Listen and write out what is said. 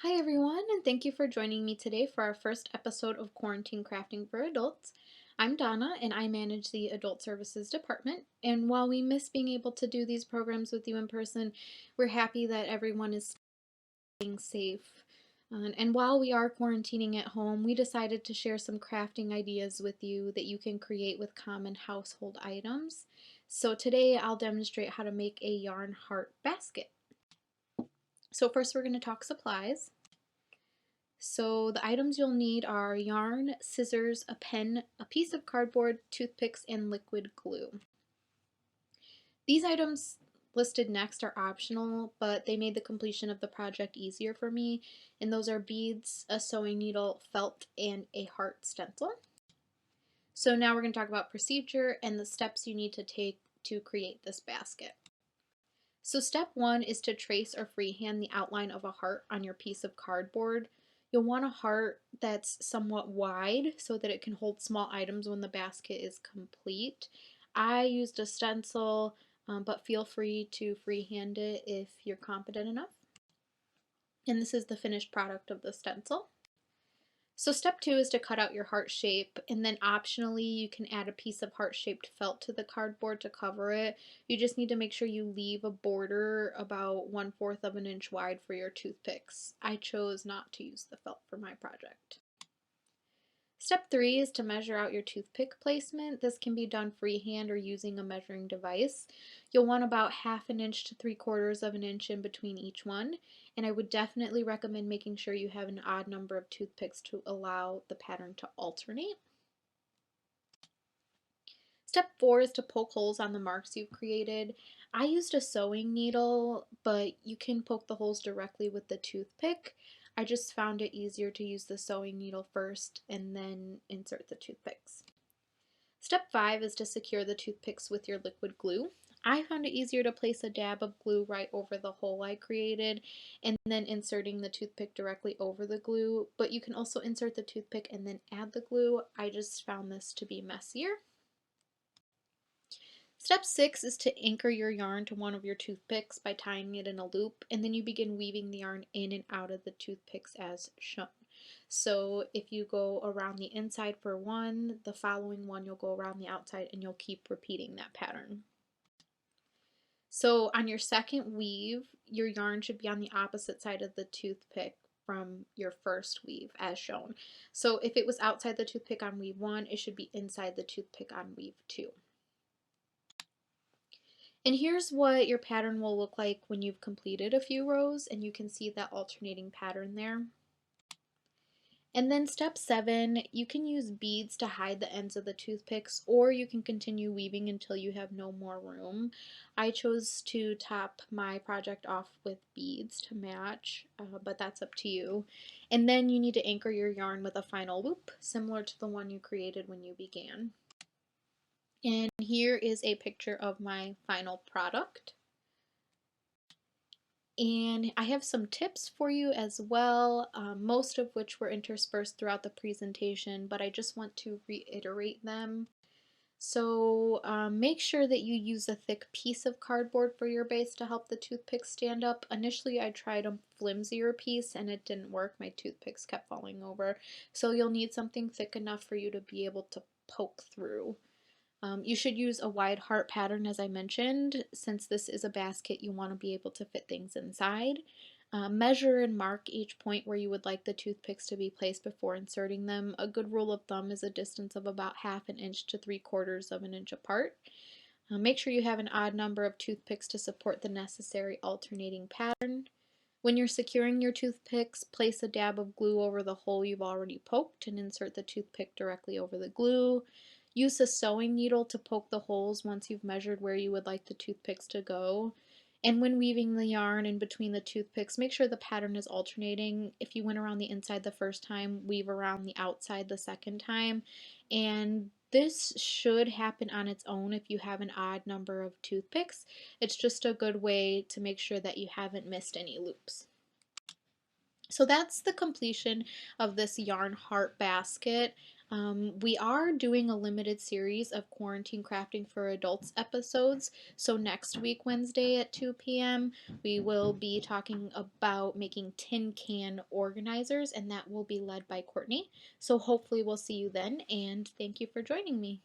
Hi everyone, and thank you for joining me today for our first episode of Quarantine Crafting for Adults. I'm Donna, and I manage the Adult Services Department. And while we miss being able to do these programs with you in person, we're happy that everyone is staying safe. And while we are quarantining at home, we decided to share some crafting ideas with you that you can create with common household items. So today I'll demonstrate how to make a yarn heart basket. So first we're going to talk supplies. So the items you'll need are yarn, scissors, a pen, a piece of cardboard, toothpicks, and liquid glue. These items listed next are optional, but they made the completion of the project easier for me, and those are beads, a sewing needle, felt, and a heart stencil. So now we're going to talk about procedure and the steps you need to take to create this basket. So step one is to trace or freehand the outline of a heart on your piece of cardboard. You'll want a heart that's somewhat wide so that it can hold small items when the basket is complete. I used a stencil, but feel free to freehand it if you're confident enough. And this is the finished product of the stencil. So step two is to cut out your heart shape, and then optionally you can add a piece of heart-shaped felt to the cardboard to cover it. You just need to make sure you leave a border about 1/4 of an inch wide for your toothpicks. I chose not to use the felt for my project. Step three is to measure out your toothpick placement. This can be done freehand or using a measuring device. You'll want about 1/2 inch to 3/4 of an inch in between each one, and I would definitely recommend making sure you have an odd number of toothpicks to allow the pattern to alternate. Step four is to poke holes on the marks you've created. I used a sewing needle, but you can poke the holes directly with the toothpick. I just found it easier to use the sewing needle first and then insert the toothpicks. Step five is to secure the toothpicks with your liquid glue. I found it easier to place a dab of glue right over the hole I created and then inserting the toothpick directly over the glue, but you can also insert the toothpick and then add the glue. I just found this to be messier. Step six is to anchor your yarn to one of your toothpicks by tying it in a loop, and then you begin weaving the yarn in and out of the toothpicks as shown. So if you go around the inside for one, the following one you'll go around the outside and you'll keep repeating that pattern. So on your second weave, your yarn should be on the opposite side of the toothpick from your first weave as shown. So if it was outside the toothpick on weave one, it should be inside the toothpick on weave two. And here's what your pattern will look like when you've completed a few rows, and you can see that alternating pattern there. And then step seven, you can use beads to hide the ends of the toothpicks, or you can continue weaving until you have no more room. I chose to top my project off with beads to match, but that's up to you. And then you need to anchor your yarn with a final loop, similar to the one you created when you began. And here is a picture of my final product. And I have some tips for you as well, most of which were interspersed throughout the presentation, but I just want to reiterate them. So make sure that you use a thick piece of cardboard for your base to help the toothpicks stand up. Initially I tried a flimsier piece and it didn't work. My toothpicks kept falling over. So you'll need something thick enough for you to be able to poke through. You should use a wide heart pattern as I mentioned. Since this is a basket, you want to be able to fit things inside. Measure and mark each point where you would like the toothpicks to be placed before inserting them. A good rule of thumb is a distance of about 1/2 inch to 3/4 of an inch apart. Make sure you have an odd number of toothpicks to support the necessary alternating pattern. When you're securing your toothpicks, place a dab of glue over the hole you've already poked and insert the toothpick directly over the glue. Use a sewing needle to poke the holes once you've measured where you would like the toothpicks to go. And when weaving the yarn in between the toothpicks, make sure the pattern is alternating. If you went around the inside the first time, weave around the outside the second time. And this should happen on its own if you have an odd number of toothpicks. It's just a good way to make sure that you haven't missed any loops. So that's the completion of this yarn heart basket. We are doing a limited series of Quarantine Crafting for Adults episodes. So next week, Wednesday at 2 p.m., we will be talking about making tin can organizers, and that will be led by Courtney. So hopefully, we'll see you then, and thank you for joining me.